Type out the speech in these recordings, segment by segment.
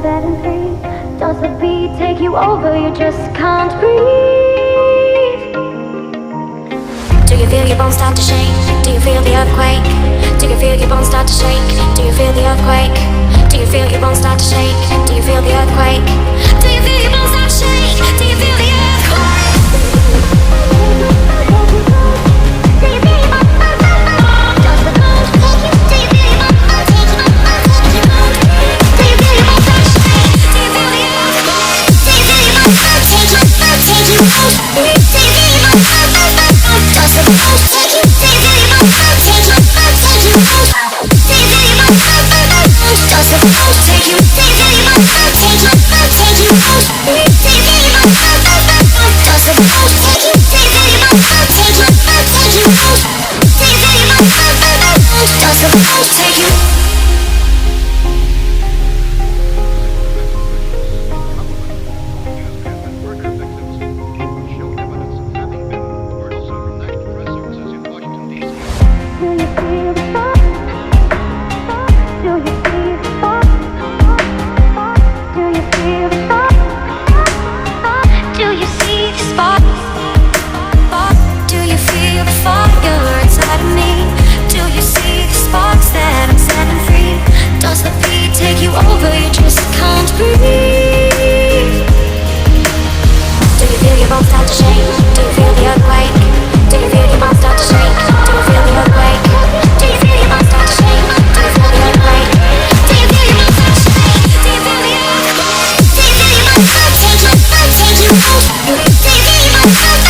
setting free. Does the beat take you over? You just can't breathe. Do you feel your bones start to shake? Do you feel the earthquake? Do you feel your bones start to shake? Do you feel the earthquake? Do you feel your bones start to shake? Do you feel the earthquake? Do you feel your bones start to shake? Do you feel the earthquake? Do you feel your bones? Does the bones take you? Do you feel your bones take you? Do you feel your bones start to shake? Do you feel the earthquake? Do you feel your bones take you? Take you? Do you feel your bones?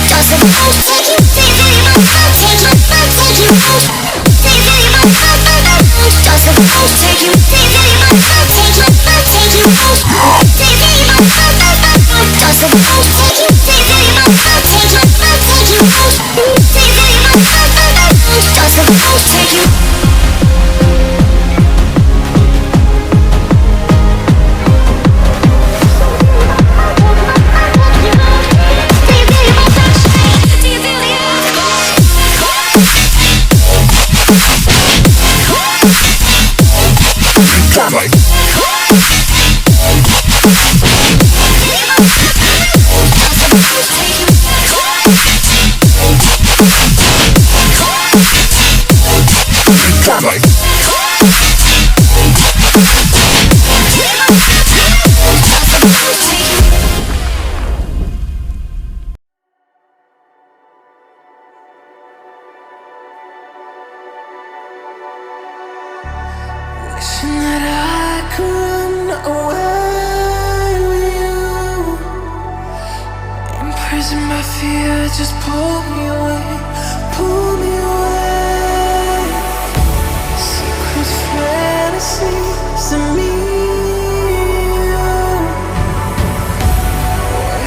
Does the bones take you? Do you feel your bones take you? Take you? Do you feel your bones? Does the bones take you? Do you feel your bones take you? Take you? Do you feel your bones? Does the bones take you? Do you feel your bones take you? Take you? Do you feel your bones? Does the bones take you? Wishing that I could run away with you. Imprisoned by fear, just pull me away, pull me away. Secret fantasies of me.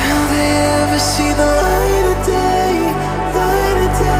Will they ever see the light of day, light of day?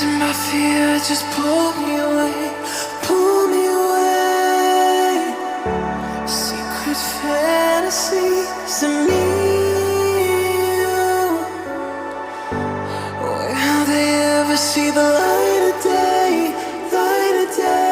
and my fear just pull me away, pull me away. Secret fantasies of me. Will they ever see the light of day, light of day?